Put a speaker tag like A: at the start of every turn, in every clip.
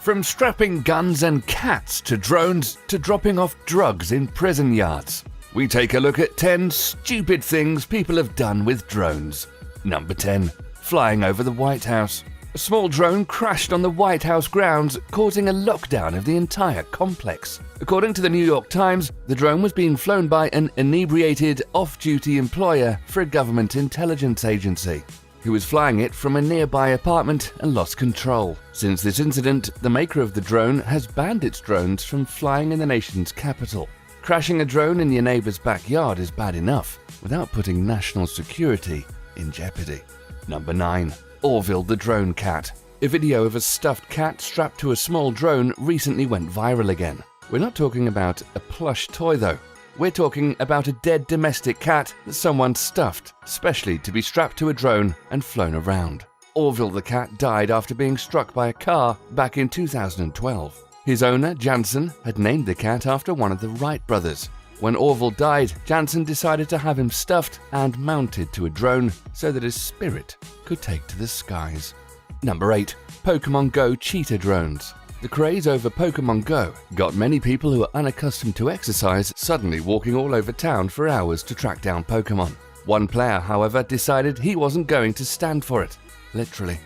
A: From strapping guns and cats to drones to dropping off drugs in prison yards, we take a look at 10 stupid things people have done with drones. Number 10. Flying over the White House. A small drone crashed on the White House grounds, causing a lockdown of the entire complex. According to the New York Times, the drone was being flown by an inebriated, off-duty employer for a government intelligence agency, who was flying it from a nearby apartment and lost control. Since this incident, the maker of the drone has banned its drones from flying in the nation's capital. Crashing a drone in your neighbor's backyard is bad enough, without putting national security in jeopardy. Number 9. Orville the drone cat. A video of a stuffed cat strapped to a small drone recently went viral again. We're not talking about a plush toy though. We're talking about a dead domestic cat that someone stuffed, specially to be strapped to a drone and flown around. Orville the cat died after being struck by a car back in 2012. His owner, Jansen, had named the cat after one of the Wright brothers. When Orville died, Jansen decided to have him stuffed and mounted to a drone so that his spirit could take to the skies. Number 8. Pokemon Go cheetah drones. The craze over Pokemon Go got many people who are unaccustomed to exercise suddenly walking all over town for hours to track down Pokemon. One player, however, decided he wasn't going to stand for it. Literally.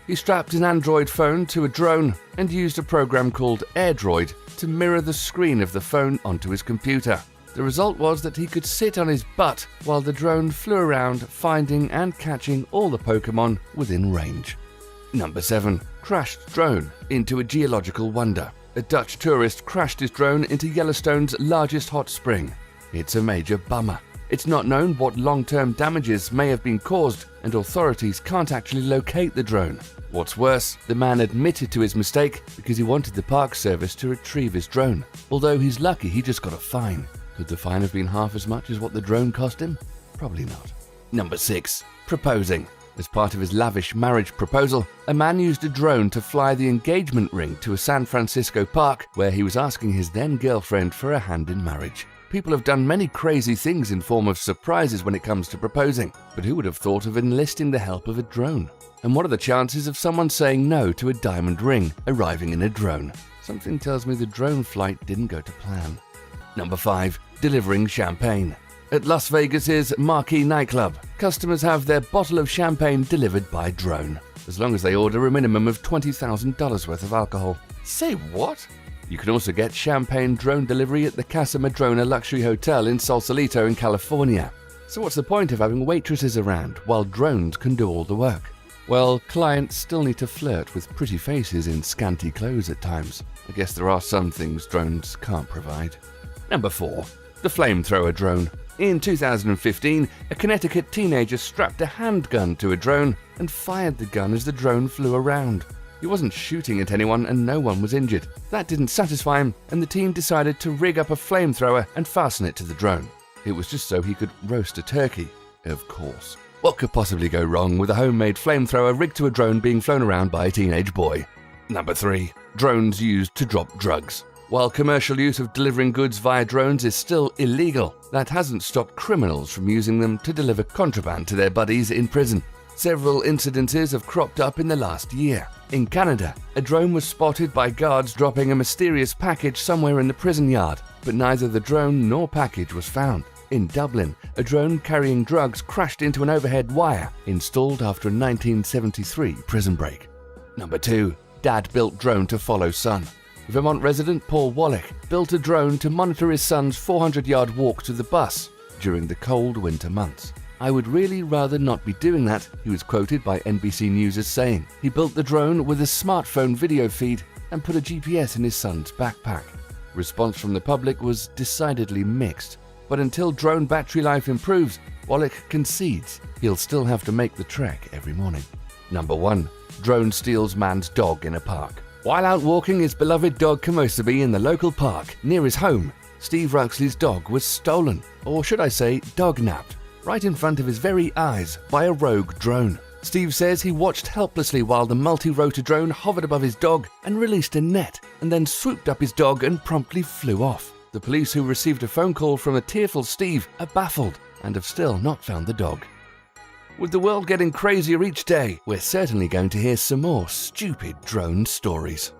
A: He strapped an Android phone to a drone and used a program called AirDroid to mirror the screen of the phone onto his computer. The result was that he could sit on his butt while the drone flew around, finding and catching all the Pokemon within range. Number 7. Crashed drone into a geological wonder. A Dutch tourist crashed his drone into Yellowstone's largest hot spring. It's a major bummer. It's not known what long-term damages may have been caused, and authorities can't actually locate the drone. What's worse, the man admitted to his mistake because he wanted the Park Service to retrieve his drone. Although he's lucky he just got a fine. Could the fine have been half as much as what the drone cost him? Probably not. Number 6. Proposing. As part of his lavish marriage proposal, a man used a drone to fly the engagement ring to a San Francisco park where he was asking his then-girlfriend for a hand in marriage. People have done many crazy things in form of surprises when it comes to proposing, but who would have thought of enlisting the help of a drone? And what are the chances of someone saying no to a diamond ring arriving in a drone? Something tells me the drone flight didn't go to plan. Number 5. Delivering champagne. At Las Vegas's Marquee nightclub, customers have their bottle of champagne delivered by drone, as long as they order a minimum of $20,000 worth of alcohol. Say what? You can also get champagne drone delivery at the Casa Madrona Luxury Hotel in Sausalito in California. So what's the point of having waitresses around while drones can do all the work? Well, clients still need to flirt with pretty faces in scanty clothes at times. I guess there are some things drones can't provide. Number 4. The flamethrower drone. In 2015, a Connecticut teenager strapped a handgun to a drone and fired the gun as the drone flew around. He wasn't shooting at anyone and no one was injured. That didn't satisfy him, and the teen decided to rig up a flamethrower and fasten it to the drone. It was just so he could roast a turkey, of course. What could possibly go wrong with a homemade flamethrower rigged to a drone being flown around by a teenage boy? Number 3. Drones used to drop drugs. While commercial use of delivering goods via drones is still illegal, that hasn't stopped criminals from using them to deliver contraband to their buddies in prison. Several incidences have cropped up in the last year. In Canada, a drone was spotted by guards dropping a mysterious package somewhere in the prison yard, but neither the drone nor package was found. In Dublin, a drone carrying drugs crashed into an overhead wire installed after a 1973 prison break. Number 2. Dad-built drone to follow son. Vermont resident Paul Wallach built a drone to monitor his son's 400-yard walk to the bus during the cold winter months. "I would really rather not be doing that," he was quoted by NBC News as saying. He built the drone with a smartphone video feed and put a GPS in his son's backpack. Response from the public was decidedly mixed, but until drone battery life improves, Wallach concedes he'll still have to make the trek every morning. Number 1. Drone steals man's dog in a park. While out walking his beloved dog Komosabi in the local park near his home, Steve Ruxley's dog was stolen, or should I say dog-napped, right in front of his very eyes by a rogue drone. Steve says he watched helplessly while the multi-rotor drone hovered above his dog and released a net, and then swooped up his dog and promptly flew off. The police, who received a phone call from a tearful Steve, are baffled and have still not found the dog. With the world getting crazier each day, we're certainly going to hear some more stupid drone stories.